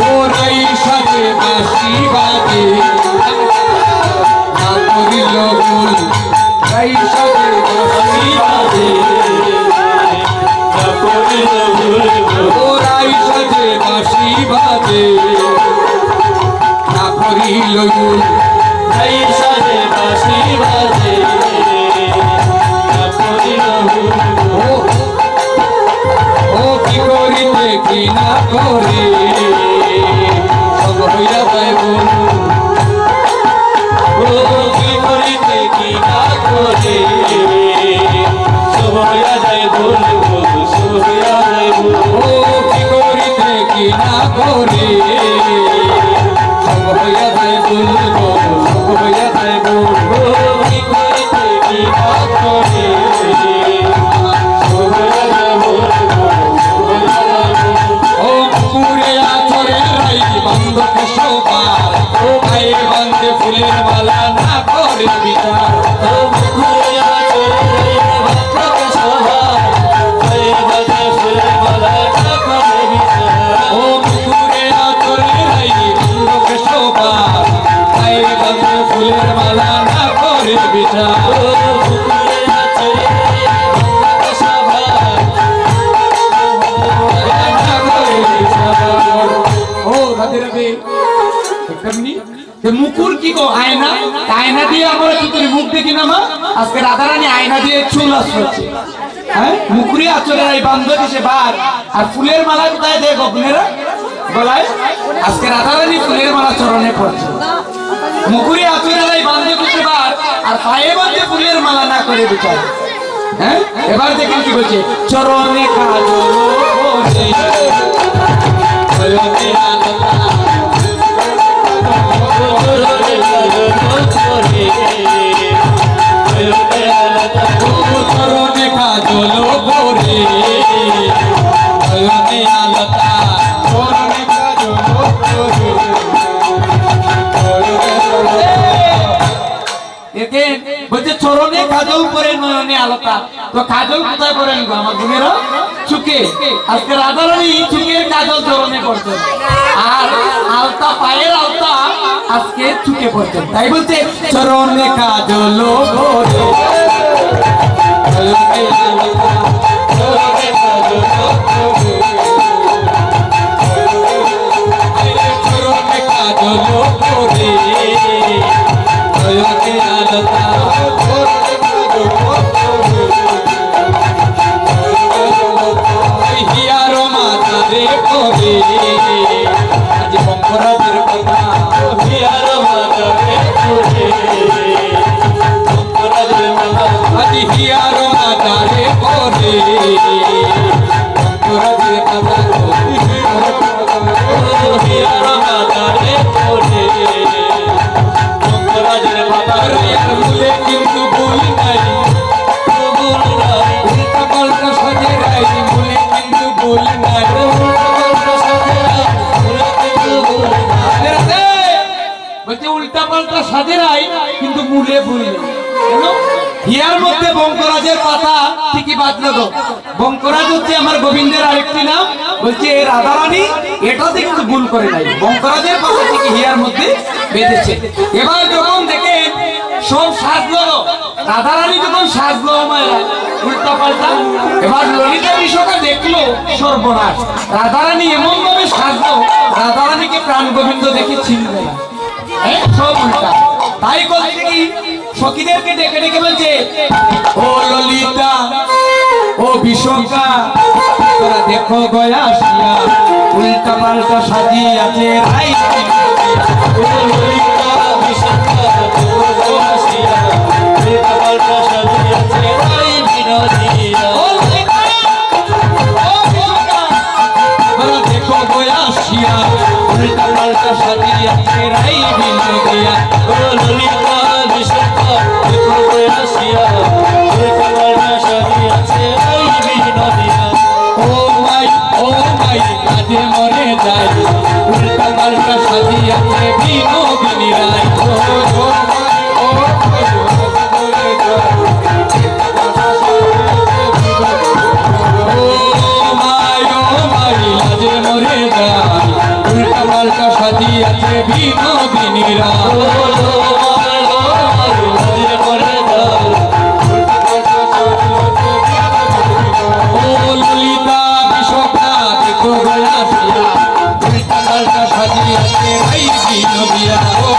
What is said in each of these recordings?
ওরাই সাথে বাসি বাজে না করিল ভুল রাই সাথে বাসি বাজে না করিল ভুল ওরাই সাথে বাসি বাজে না করিল ভুল রাই সাথে বাসি বাজে না করিল ভুল ও কি করিতে কি না করে সব হইয়া যায় ভুল ও কি করিতে কি না করে সব হইয়া যায় ভুল সব হইয়া যায় ভুল ও কি করিতে কি না করে সব হইয়া যায় ভুল সব হইয়া যায় ভুল ও কি করিতে কি না করে সব হইয়া যায় ভুল ও পুরে আছরে রাই বন্ধকে সোপার ও ভাই বন্ধে ফুলের মালা না করে বিচার ও পুরে আছরে রাই বন্ধকে সোপার ভাই বন্ধে ফুলের মালা না করে বিচার ও পুরে আছরে রাই বন্ধকে সোপার ভাই বন্ধে ফুলের মালা না করে বিচার ও পুরে আছরে মুকুর কি গো আয়না আয়না দিয়ে আমরা কি করি মুখ দেখি না মা আজকে রাধারানী আয়না দিয়ে চুল আসছে হ্যাঁ মুকুরি আচরের এই বান্ধবী সে বার আর ফুলের মালা কোথায় দেয় গোপনেরা গলায় আজকে রাধারানী ফুলের মালা চরণে পড়ছে মুকুরি আচরের এই বান্ধবী সে বার আর পায়ে বাঁধে ফুলের মালা না করে বিচার হ্যাঁ এবার দেখেন কি বলছে চরণে কাজল চরণে কাজল পরে চরণে আলতা চরণে কাজল দেখেন বলছে চরণে কাজল পরে নয়নে আলতা তো কাজল কোথায় পরেন গো আমার বোনেরা চুকে আজকে রাধারানী চুকের কাজল চরণে পড়ছে আর আলতা পায়ের আলতা আজকে চুকে পড়ছে তাই বলছে চরণে কাজল পরে চরণে আলতা চরণে কাজল পরে চরণে কাজল পরে চরণে আলতা হিয়ারো মাতা রে পরে আজ বঙ্করাজের কথা হিয়ারো মাতা রে পরে বঙ্করাজের কথা আজ হিয়ারো মাতা রে পরে বঙ্করাজের কথা হিয়ারো মাতা রে পরে বঙ্করাজের কথা মূলে কিন্তু ভুল নাই উল্টা পাল্টা সাজে রাই মূলে কিন্তু ভুল নাই বলছে উল্টা পাল্টা সাজে রাই কিন্তু মূলে ভুল নেই কেন হিয়ার মধ্যে বঙ্করাজের পাতা ঠিকই বাঁধলো গো বঙ্করাজ হচ্ছে আমার গোবিন্দের আরেকটি নাম বলছে রাধারানী এটাতে কিন্তু ভুল করে নাই বঙ্করাজের পাতা ঠিকই হিয়ার মধ্যে বেঁধেছে এবার যখন দেখে সব সাজলো রাধারানী যখন সাজলো মায়া উল্টা পাল্টা এবার ললিতা বিশাখা দেখলো সর্বনাশ রাধারানী এমন ভাবে সাজলো রাধারানীকে প্রাণ গোবিন্দ দেখে চিনবে না সব উল্টা তাই বলছে কি সখীদেরকে ডেকে ডেকে বলছে ও ললিতা ও বিশাখা তোরা দেখো গয়া আসিয়া উল্টা পাল্টা সাজিয়াছে রাই ও ললিতা বিশাখা দেখো আসিয়া উল্টা পাল্টা সাজিয়াছে রাই বিনোদিয়া ও ললিতা ও বিশাখা তোরা দেখো গয়া আসিয়া উল্টা পাল্টা সাজিয়াছে রাই বিনোদিয়া ও ললিতা বিশাখা দেখো গয়া আসিয়া উল্টা পাল্টা সাজিয়াছে রাই বিনোদিয়া ও মাই কাজে মরে যায় উল্টা পাল্টা সাজিয়াছে বিনোদিনী রায় ও মাই কাজে মরে যায় উল্টা পাল্টা সাজিয়াছে বিনোদিনীরা ও ললিতা বিশোকা দেখো গয়া শিয়া উল্টা পাল্টা সাজিয়াছে ভাই বিনোদিয়া ও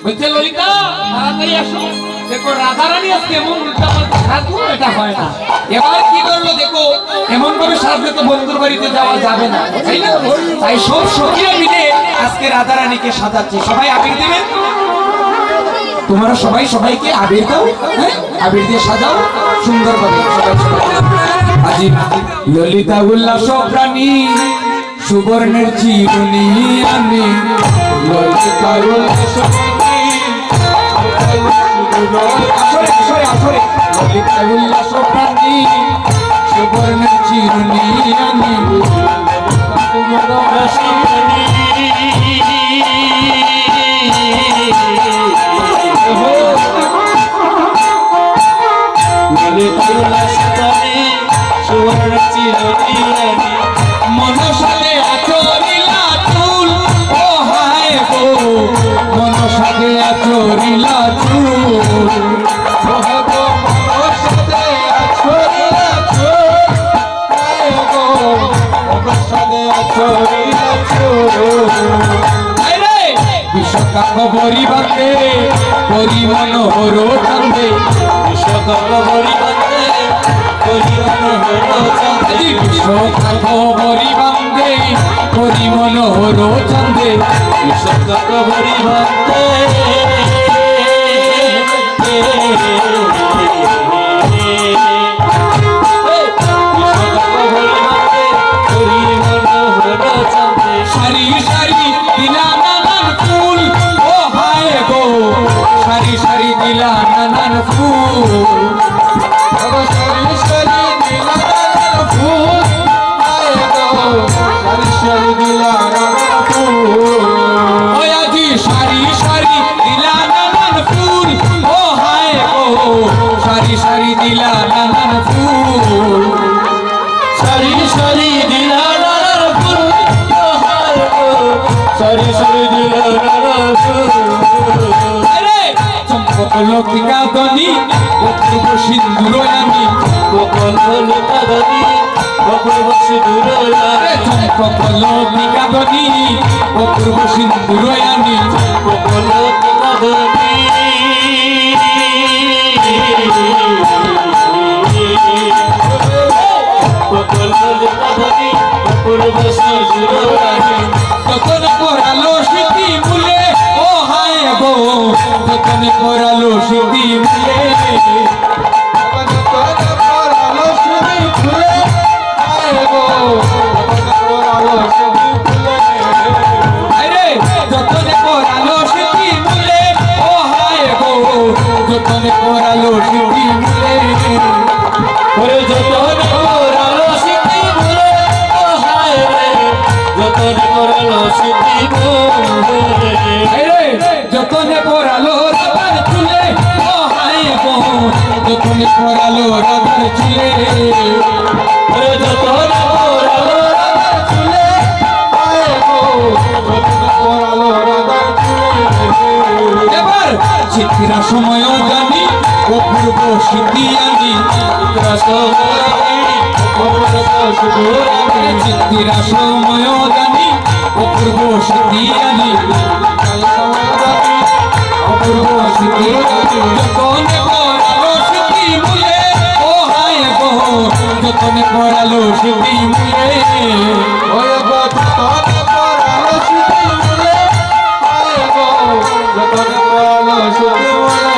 বলছে ললিতা তাড়াতাড়ি আসো দেখো রাধারানী আজকে এমন উল্টা পাল্টা সাজবো এটা হয় না এবার কি করলো দেখো এমন ভাবে সাজলে তো বন্ধুর বাড়িতে যাওয়া যাবে না তাই না তাই সব সখীরা মিলে আজকে রাধারানীকে সাজাচ্ছে সবাই আবির দিবেন তোমরা সবাই সবাইকে আবির দাও হ্যাঁ আবির দিয়ে সাজাও সুন্দর ভাবে সবাই আজি ললিতা উল্লাস প্রাণী সুবর্ণের চিরুনি আনি ললিতা উল্লাস ললিতা উল্লাস প্রাণী সুবর্ণের চিরুনি আনি মনসাতে আচরিলা চুল ও হায় গো মনসাতে আচরিলা চুল ও গো মনসাতে আচরিলা চুল হায় গো মনসাতে আচরিলা চুল আরে বিশ্বকাপ পরিবারে পরিমনোহর চাঁদে বিশ্বকাপ পরিবারে পরিমনোহর চাঁদে বিশ্বকাপ পরিবারে পরিমনোহর চাঁদে বিশ্বকাপ পরিবারে সারি সারি দিলা নানান ফুল ও হায় গো সারি সারি দিলা নানান ফুল সারি সারি দিলা নানান ফুল হায় গো সারি সারি দিলা নানান ফুল ওই আজি সারি সারি দিলা নানান ফুল ও হায় গো সারি সারি দিলা নানান ফুল সারি সারি দিলা নানান ফুল সারি সারি দিলা নানান ফুল আরে চম্পক লতিকা দনি অপূর্ব সিন্দুর আমি বকল লতা দনি অপূর্ব সিন্দুর আরে চম্পক লতিকা দনি অপূর্ব সিন্দুর আমি বকল লতা দনি বকল লতা দনি অপূর্ব সিন্দুর আমি যতন করালো স্মৃতি ভুলে ও হায় গো যতন করালো স্মৃতি ভুলে যতন করালো স্মৃতি ভুলে হায় গো যতন করালো স্মৃতি ভুলে আরে যতন করালো স্মৃতি ভুলে ও হায় গো যতন করালো স্মৃতি ভুলে ওরে যতন করালো স্মৃতি ভুলে ও হায় রে যতন করালো স্মৃতি ভুলে যতনে পড়ালো রাধার চুলে ও হায় গো যতনে পড়ালো রাধার চুলে যতনে পড়ালো রাধার চুলে হায় গো যতনে পড়ালো রাধার চুলে এবার চিত্রা সময় জানি অপূর্ব স্মৃতি আনি চিত্রা সময় চিত্রা সময় জানি অপূর্ব স্মৃতি আনি অপূর্ব স্মৃতি যতনে পড়ালো স্মৃতি মুলে ও হায় গো যতনে পড়ালো স্মৃতি মুলে ওরে গো যতনে পড়ালো স্মৃতি মুলে হায় গো যতনে পড়ালো স্মৃতি মুলে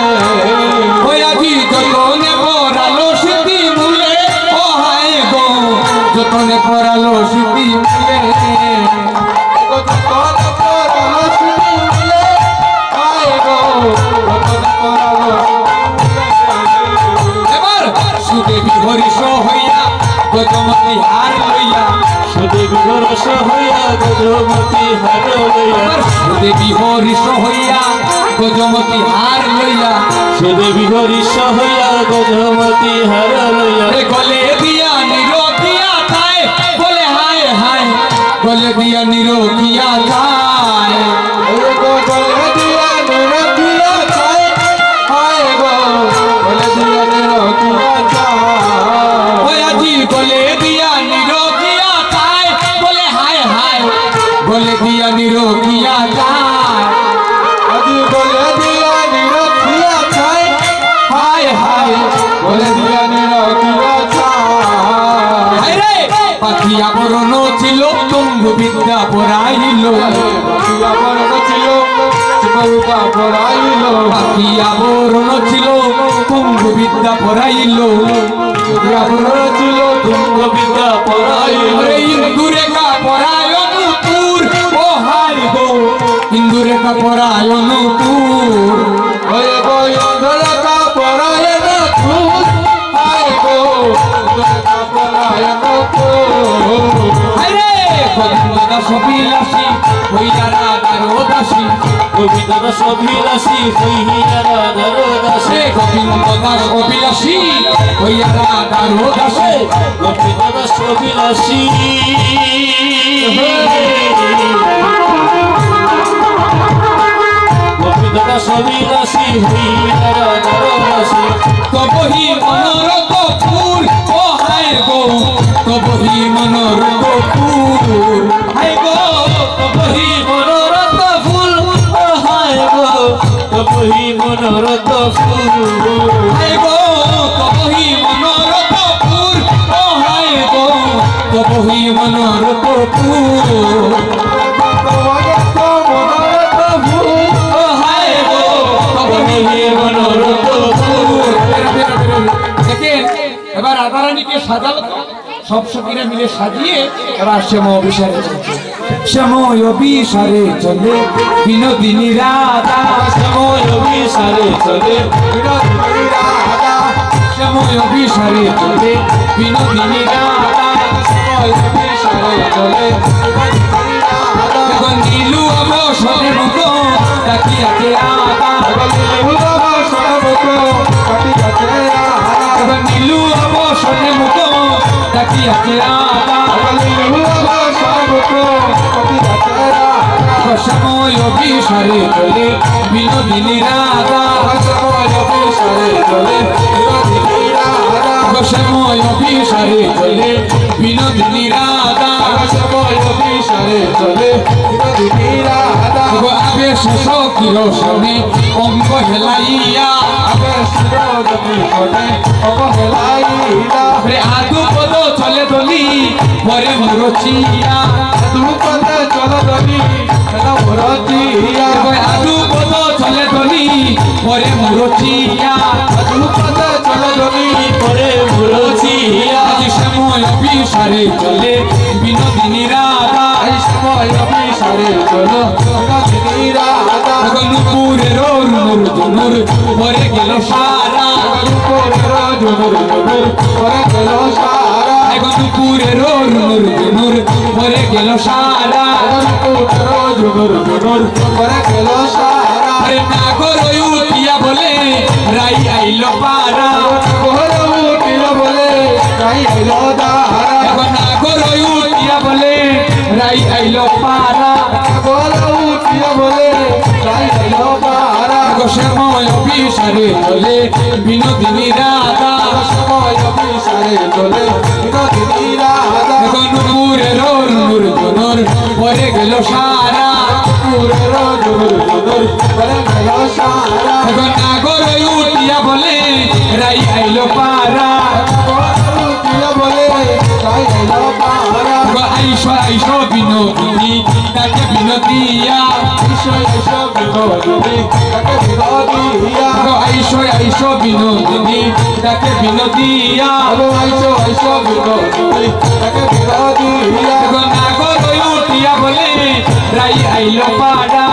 ওই আজি যতনে পড়ালো স্মৃতি মুলে ও হায় গো যতনে পড়ালো স্মৃতি মুলে এবার সুদেবী হরিষ হইয়া গজমতি হার লইয়া সুদেবী হরিষ হইয়া গজমতি হার লইয়া সুদেবী হরিষ হইয়া গজমতি হার লইয়া সে দেবী হরিষ হইয়া গজমতি হার লইয়া গলে দিয়া নিরোগিয়া যায় বলে হায় হায় গলে দিয়া নিরোগিয়া যায় গলে দিয়া নিরোগিয়া যায় হায় গো গলে দিয়া নিরোগিয়া যায় ওই আজি গলে দিয়া নিরোগিয়া যায় বলে হায় হায় গলে দিয়া নিরোগিয়া যায় আজি গলে দিয়া নিরোগিয়া যায় হায় হায় গলে দিয়া নিরোগিয়া যায় রে পাখি আবরণ ছিল তম্বু বিদ্যা পড়াইল পাখি আবরণ ছিল চিপরূপা পড়াইল পাখি আবরণ ছিল তম্বু বিদ্যা পড়াইল আবরণ ছিল তুঙ্গ বিদ্যা পড়াইল ইন্দুরেখা পরায়ণপুর ও হাই গো ইন্দুরেখা পরায়ণপুর হয়ে গো ইন্দুরেখা পরায়ণপুর হায় গো ইন্দুরেখা পরায়ণপুর আরে গোবিন্দ দাস বিলাসী হইয়া রাধার দাসী গোবিন্দ দাস অভিলাষী হইয়া রাধার দাসে গোবিন্দ দাস অভিলাষী হইয়া রাধার দাসে গোবিন্দ দাস অভিলাষী গোবিন্দ দাস অভিলাষী হইয়া রাধার দাসে তবহি মনোরথ ফুল ও হায় গো তবহি মনোরথ ফুল হায় গো তবহি মনোরথ ফুল হায় গো তবহি মনোরথ ফুল হায় গো তবহি মনোরথ ফুল ও হায় গো তবহি মনোরথ ফুল মনোরথ ফুল হায় গো তবহি মনোরথ ফুল দেখেন এবার রাধারানীকে সাজালো তো, সব সখীরা মিলে সাজিয়ে এবার শ্যাম অভিসারে শ্যাম অভিসারে চলে বিনোদিনী রাধা সময় অভিসারে চলে বিনোদিনী রাধা শ্যাম অভিসারে চলে বিনোদিনী রাধা সময় অভিসারে চলে বিনোদিনী রাধা এখন নীলু অবসরে মুখ ডাকিয়াছে রাধা এখন নীলু অবসরে মুখ ডাকিয়াছে রাধা সময় অভিসারে চলে বিনোদিনী রাধা সময় অভিসারে চলে বিনোদিনী রাধা আবেশ সখীর সনে অঙ্গ হেলাইয়া আদু পদ চলে দলি পরে মুরচিয়া আদু পদ চলে দলি পরে মুরচিয়া আজ সময় অভিসারে চলে বিনোদিনী রাধা নুপুরের নুর জনুর পরে গেল সারা নুপুরের নুর জনুর পরে গেল সারা আরে নাগর উঠিয়া বলে রাই আইল পারা এখন নাগর উঠিয়া বলে রাই আইল পারা সময় অভিসারে চলে বিনোদিনী রাধা এখন নুপুরের নুর জনুর পরে গেল সারা এখন নাগর উঠিয়া বলে রাই আইল পারা আইস আইস বিনোদিনী তাকে বিনোদিয়া আইস আইস বিনোদিনী তাকে বিনোদিয়া নাগর উঠিয়া বলে রাই আইল পাড়া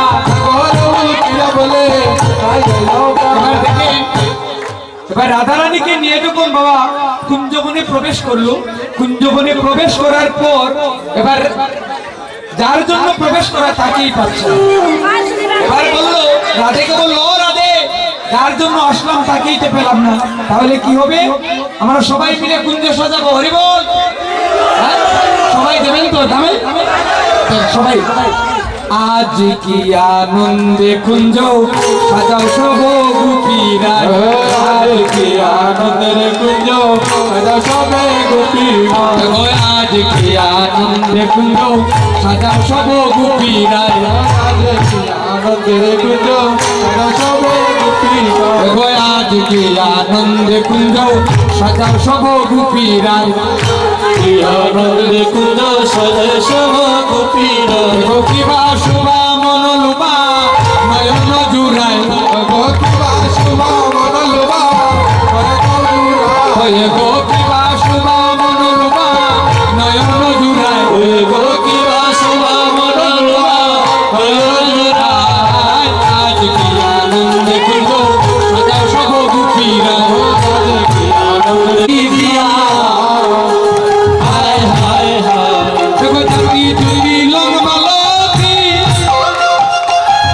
এবার দেখেন এবার রাধারানীকে নিয়ে যখন বাবা কুঞ্জবনে প্রবেশ করলো, কুঞ্জবনে প্রবেশ করার পর এবার যার জন্য প্রবেশ করা তাকেই পাচ্ছে না। এবার বললো রাধেকে, বললো ও রাধে, যার জন্য আসলাম তাকেই তো পেলাম না, তাহলে কি হবে? আমরা সবাই মিলে কুঞ্জ সাজাবো, হরি বল। হ্যাঁ? সবাই দেবেন তো দামে? সবাই আজ কি আনন্দে কুঞ্জ সাজাও সব গোপীরা, আজ কি আনন্দের কুঞ্জ সাজাও সবে গোপীরা, আজ কি আনন্দে কুঞ্জ সাজাও সব গোপীরা, আজ কি আনন্দের কুঞ্জ সাজাও সব গোপীরা, আজ কি আনন্দে কুঞ্জ সাজাও সব গোপীরা, আনন্দে কুঞ্জ সাজায় সব গোপীরা, গোপীবা শুভা মনোলুবা নয়ন জুড়ায়, গোপীবা শুভা মনোলুবা গোপীবা শুভা মনোলুবা নয়ন জুড়ায়, গোপীবা শুভা মনোরমা নয়ন জুড়ায়, আজ কি আনন্দে কুঞ্জ সাজাও সব গোপীরা, দিয়া হায় হায় হায়, জগৎী তুই লং মালতী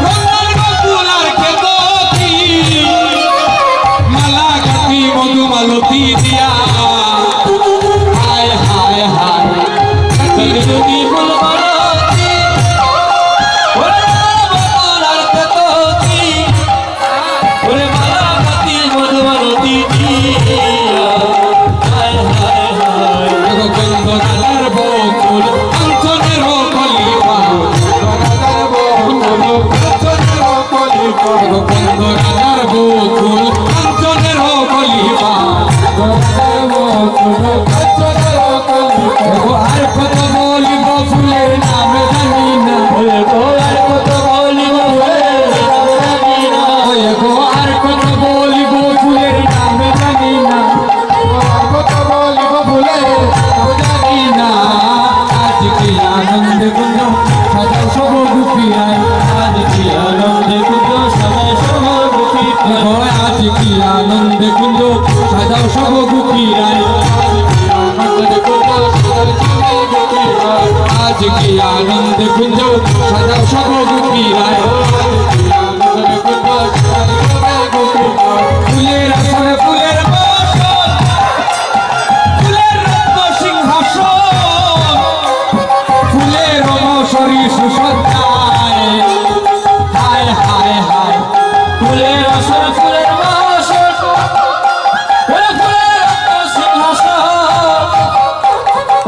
রঙের বকুলার খেতী, মালা গাঁথি মধু মালতী দিয়া, হায় হায় হায় যদি ফুল মালতী, ওরে বকুলার খেতী, ওরে মালা গাঁথি মধু মালতী দিয়া, হায় হায় হায়, গঙ্গার বকুল কাঞ্চনের কলিপা, গঙ্গার বকুল কাঞ্চনের কলিপা, গঙ্গার বকুল কাঞ্চনের কলিপা, গঙ্গার বকুল কাঞ্চনের কলিপা, আর কত বলিব ফুলের নাম জানি না, ওরে গোয়ার কত বলিব ফুলের নাম জানি না, আর কত বলিব ফুলের নাম জানি না, আর কত বলিব ফুলের নাম জানি না, আজ কি আনন্দ কুঞ্জ সাজাও সব গোপীরায়, আজ কি আনন্দে কুঞ্জ সাজায় সব গোপীরা, আজ কি আনন্দ কুঞ্জ সাজাও সব গোপীরায়, আজ কি আনন্দ কুঞ্জ সাজাও সব গোপীরায়, ফুলের আসনে ফুলের বাসন, ফুলের রত্ন সিংহাসন, ফুলের অমসরী সুসজ্জায়, হায় হায় হায় ফুলের আসন ফুলের বাসন, ওরে ফুলের রত্ন সিংহাসন,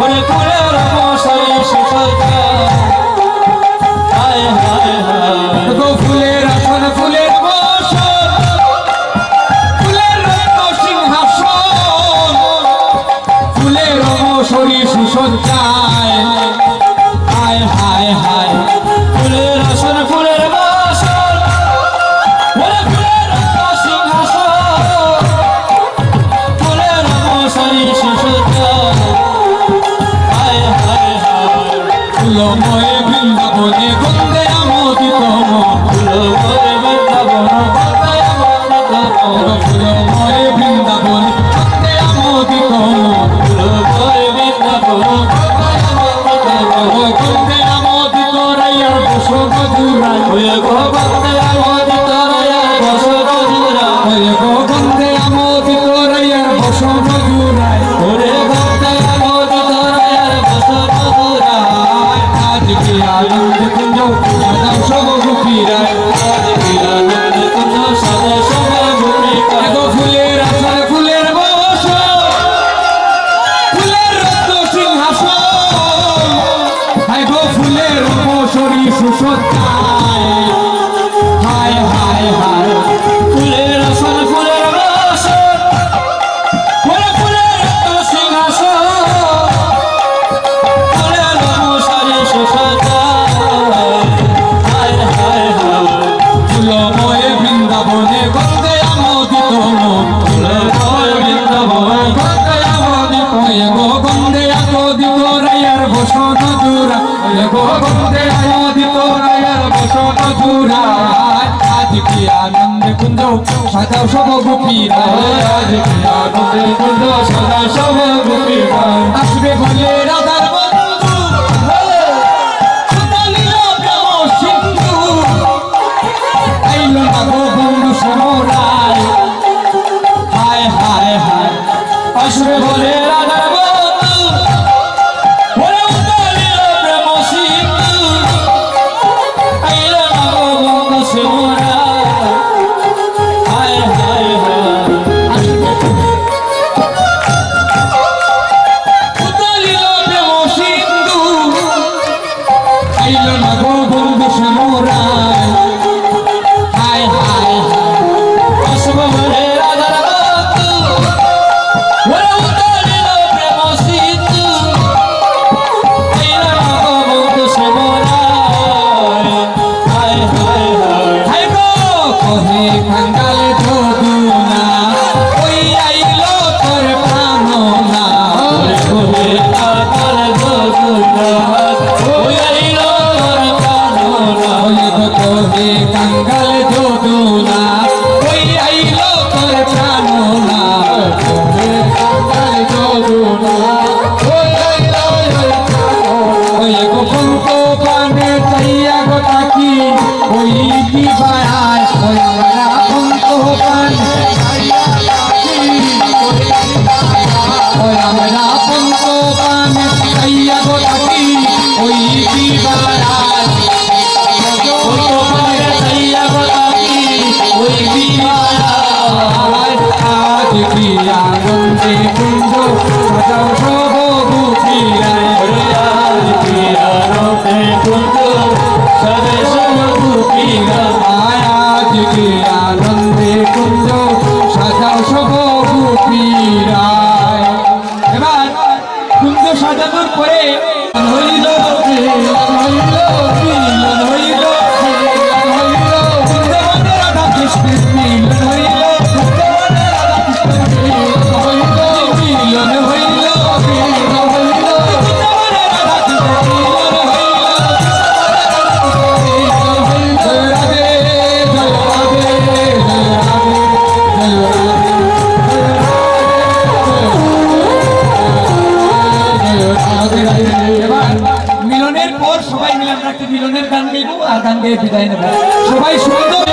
ওরে ফুলের মশারি সুসজ্জা, হায় হায় হায়, গো ফুলের আসন ফুলের বাসন, ফুলের রত্ন সিংহাসন, ফুলের অমসরী সুসজ্জায়, হায় হায় হায় ফুলের আসন ফুলের বাসন, ওরে ফুলের রত্ন সিংহাসন, ফুলের মশারি সুসজ্জা, হায় হায় হায়, ফুলময় বৃন্দাবনে গন্ধে আমোদিত মন, ফুলময় বৃন্দাবন গঙ্গায় আমোদিত মন, ফুলময় বৃন্দাবন গন্ধে আমোদিত মন, ফুলময় বৃন্দাবন গঙ্গায় আমোদিত মন, গন্ধে আমোদিত রাইয়ার বসত জুড়ায়, ওরে গঙ্গায় আমোদিত রায়ার বসত জুড়ায়, গন্ধে আমোদিত রাইয়ার বসত জুড়ায়, ওরে গঙ্গায় আমোদিত রায়ার বসত জুড়ায়, আজ কি আনন্দ কুঞ্জ সাজাও সব গোপীরায়, আজ কি আনন্দে কুঞ্জ সাজায় সব গোপীরা, গো ফুলের আসন ফুলের বাসন, ফুলের রত্ন সিংহাসন, হায় গো ফুলের অমসরী সুসজ্জায়, হায় হায় হায় ফুলের আসন ফুলের বাসন, ওরে ফুলের রত্ন সিংহাসন, ফুলের মশারি সুসজ্জা, হায় হায় হায়, ফুলময় বৃন্দাবনে গন্ধে আমোদিত মন, ফুলময় বৃন্দাবন গন্ধে আমোদিত গো গন্ধে আমোদিত রায়ার বসত জুড়া, গো গন্ধে আমোদিত রায়ার বসত জুড়া, আজ কি আনন্দ কুঞ্জ সাজাও সব গোপীরায়, আজ কি আনন্দে কুঞ্জ সাজায় সব গোপীরা, আসবে বলে রাধার বন্ধু, আসবে বলে রাধার বন্ধু ওরে উতলিল প্রেম সিন্ধু আইল না গো বন্ধু সে মোরা হায় হায় হায় উতলিল প্রেম সিন্ধু আইল না গো বন্ধু শ্যামরা হায় হায় আসবে বলে রাধার বন্ধু ওরে উতলিল প্রেম সিন্ধু আইল না গো বন্ধু সে মোরা হায় হায় হায় হাই গো কহে কাঙ্গাল ধুনা ওই আইল তোর প্রাণনা ওরে কোহে আকার গগনা ওই আইল তোর প্রাণনা ওই গো কহে কাঙ্গাল ধুনা ওই আইল তোর প্রাণনা কহে কাঙ্গাল ধুনা ওই আইল তোর প্রাণনা ওই গো বন্ধু বানে চাইয়া গো তাকি ওই কি বাড়ায় ওই আমরা বন্ধু বানে চাইয়া তাকি ওই আমরা বন্ধু বানে চাইয়া গো তাকি ওই কি বাড়ায় আজ কি আনন্দে কুঞ্জ সাজাও সবু ফিরায় আজ কি আনন্দে কুঞ্জ সাজাও সবু ফিরায় এবার কুঞ্জ সাজানোর পরে হইল হইল মিলন হইল হইল বৃন্দাবনে রাধা কৃষ্ণের মিলন হইল বৃন্দাবনে রাধা কৃষ্ণের মিলন হইল মিলন হইল মিলন হইল বৃন্দাবনে রাধা কৃষ্ণের মিলন হইল জয় রাধে জয় রাধে জয় রাধে জয় রাধে এবার মিলনের পর সবাই মিলে আমরা একটা মিলনের গান গাইবো আর গান গেয়ে বিদায় নেব সবাই সুন্দর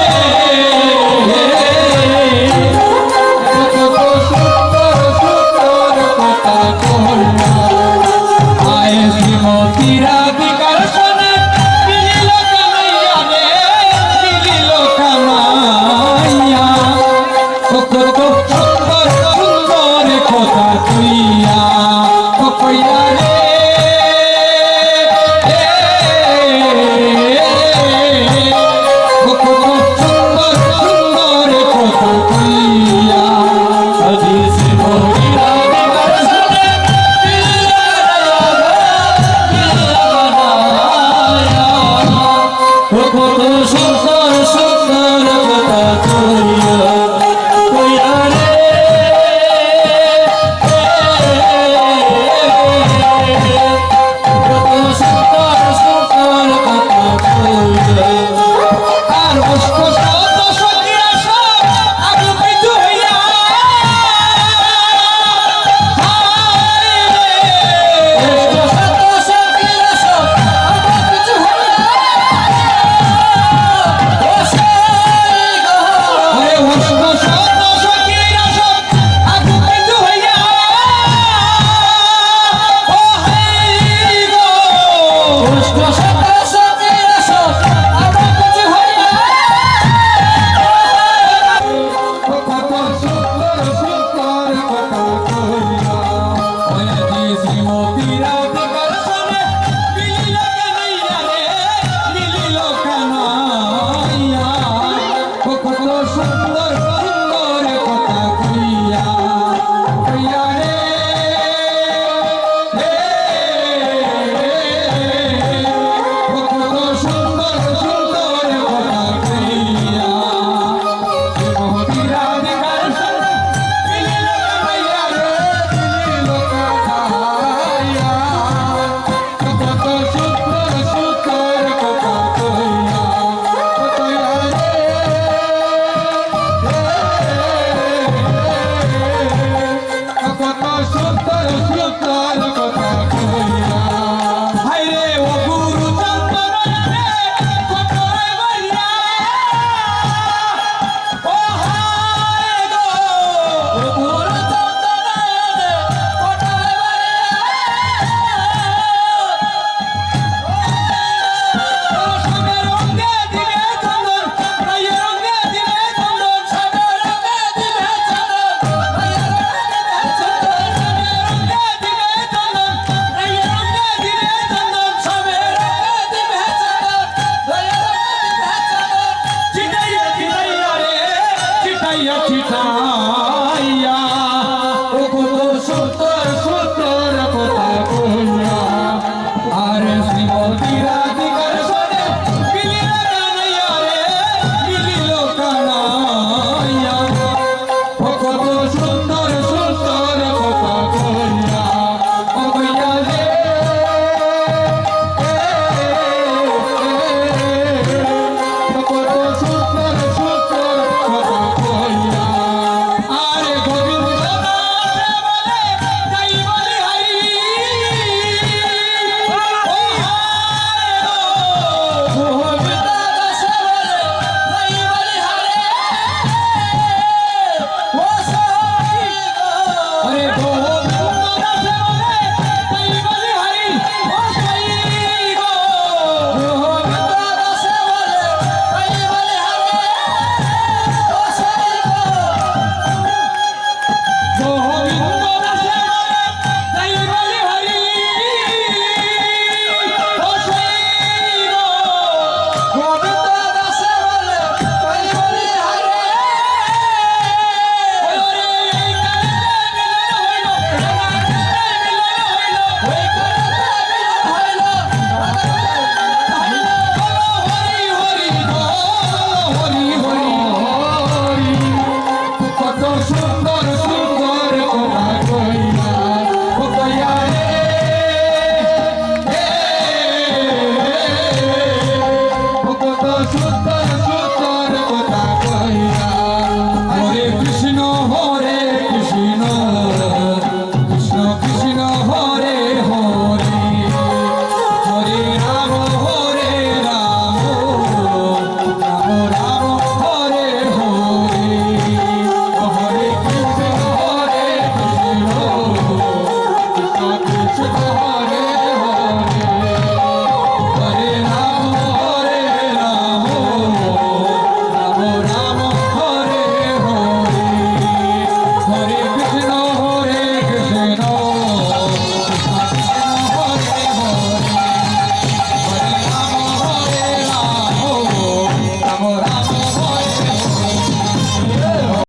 আয় শ্রীমতী রাধিকার সনে মিলিল কানাইয়া রে মিলিল কানাইয়া কত সুন্দর সুন্দর কথা তুইয়া কইয়া রে কত সুন্দর সুন্দর কথা তুইয়া সুন্দর সুন্দর কথা কইয়া রে কত সুন্দর সুন্দর কথা কইয়া আর অষ্ট শত সখীরা সব আগু পিছু হইয়া ওরে অষ্ট শত সখীরা সব আগু পিছু হইয়া ও হাই গো কত সুন্দর সুন্দর কথা কইয়া ওই যে শ্রীমতী রাধিকার সনে মিলিল কানাইয়া রে মিলিল কানাইয়া কত সুন্দর সুন্দর কথা কইয়া কইয়া রে কত সুন্দর সুন্দর কথা কইয়া শ্রীমতী রাধিকার সনে মিলিল কানাইয়া রে মিলিল কানাইয়া কত সুন্দর সুন্দর কথা কইয়া কইয়া রে কত সুন্দর সুন্দর কথা কইয়া হায় রে ও গুরু চন্দন রে কত বইয়া ও হায় গো গুরু চন্দন রে সুতো